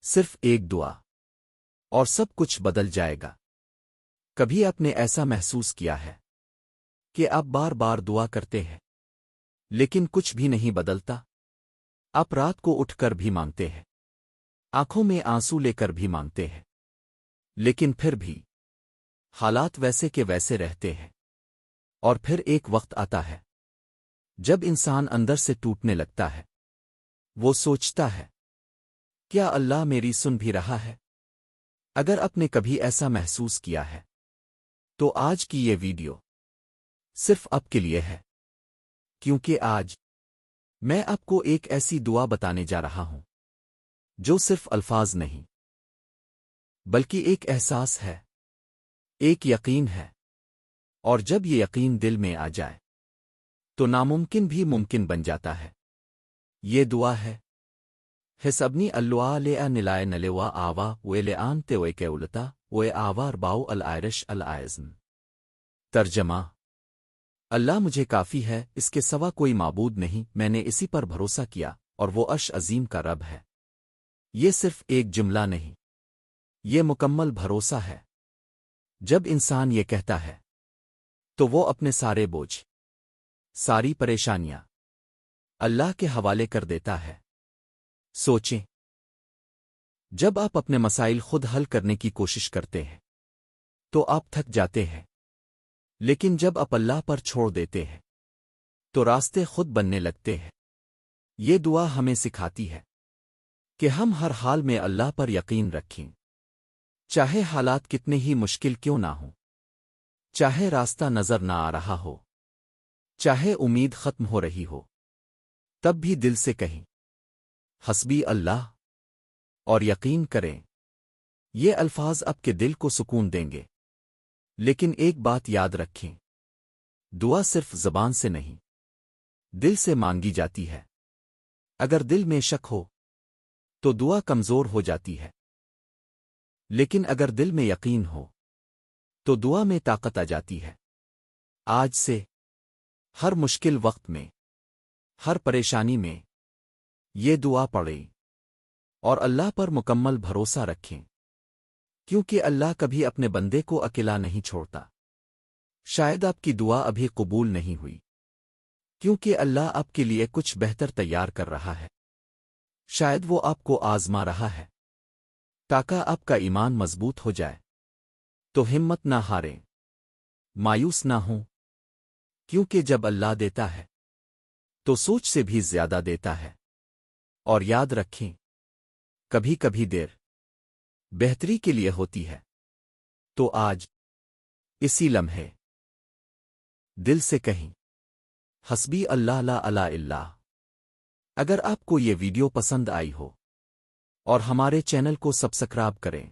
صرف ایک دعا اور سب کچھ بدل جائے گا۔ کبھی آپ نے ایسا محسوس کیا ہے کہ آپ بار بار دعا کرتے ہیں لیکن کچھ بھی نہیں بدلتا؟ آپ رات کو اٹھ کر بھی مانگتے ہیں، آنکھوں میں آنسو لے کر بھی مانگتے ہیں، لیکن پھر بھی حالات ویسے کے ویسے رہتے ہیں۔ اور پھر ایک وقت آتا ہے جب انسان اندر سے ٹوٹنے لگتا ہے۔ وہ سوچتا ہے، کیا اللہ میری سن بھی رہا ہے؟ اگر آپ نے کبھی ایسا محسوس کیا ہے تو آج کی یہ ویڈیو صرف آپ کے لیے ہے، کیونکہ آج میں آپ کو ایک ایسی دعا بتانے جا رہا ہوں جو صرف الفاظ نہیں بلکہ ایک احساس ہے، ایک یقین ہے، اور جب یہ یقین دل میں آ جائے تو ناممکن بھی ممکن بن جاتا ہے۔ یہ دعا ہے حسبنی اللوا لے نلائے نلوا آوا وے آن تے وے کے التا وے آوار باؤ الائرش الائزم۔ ترجمہ: اللہ مجھے کافی ہے، اس کے سوا کوئی معبود نہیں، میں نے اسی پر بھروسہ کیا اور وہ عرش عظیم کا رب ہے۔ یہ صرف ایک جملہ نہیں، یہ مکمل بھروسہ ہے۔ جب انسان یہ کہتا ہے تو وہ اپنے سارے بوجھ، ساری پریشانیاں اللہ کے حوالے کر دیتا ہے۔ سوچیں، جب آپ اپنے مسائل خود حل کرنے کی کوشش کرتے ہیں تو آپ تھک جاتے ہیں، لیکن جب آپ اللہ پر چھوڑ دیتے ہیں تو راستے خود بننے لگتے ہیں۔ یہ دعا ہمیں سکھاتی ہے کہ ہم ہر حال میں اللہ پر یقین رکھیں، چاہے حالات کتنے ہی مشکل کیوں نہ ہوں، چاہے راستہ نظر نہ آ رہا ہو، چاہے امید ختم ہو رہی ہو، تب بھی دل سے کہیں حسبی اللہ اور یقین کریں۔ یہ الفاظ آپ کے دل کو سکون دیں گے، لیکن ایک بات یاد رکھیں، دعا صرف زبان سے نہیں، دل سے مانگی جاتی ہے۔ اگر دل میں شک ہو تو دعا کمزور ہو جاتی ہے، لیکن اگر دل میں یقین ہو تو دعا میں طاقت آ جاتی ہے۔ آج سے ہر مشکل وقت میں، ہر پریشانی میں یہ دعا پڑھیں اور اللہ پر مکمل بھروسہ رکھیں، کیونکہ اللہ کبھی اپنے بندے کو اکیلا نہیں چھوڑتا۔ شاید آپ کی دعا ابھی قبول نہیں ہوئی کیونکہ اللہ آپ کے لیے کچھ بہتر تیار کر رہا ہے۔ شاید وہ آپ کو آزما رہا ہے تاکہ آپ کا ایمان مضبوط ہو جائے۔ تو ہمت نہ ہاریں، مایوس نہ ہوں، کیونکہ جب اللہ دیتا ہے تو سوچ سے بھی زیادہ دیتا ہے۔ اور یاد رکھیں، کبھی کبھی دیر بہتری کے لیے ہوتی ہے۔ تو آج اسی لمحے دل سے کہیں حسبی اللہ لا الہ الا اللہ۔ اگر آپ کو یہ ویڈیو پسند آئی ہو اور ہمارے چینل کو سبسکرائب کریں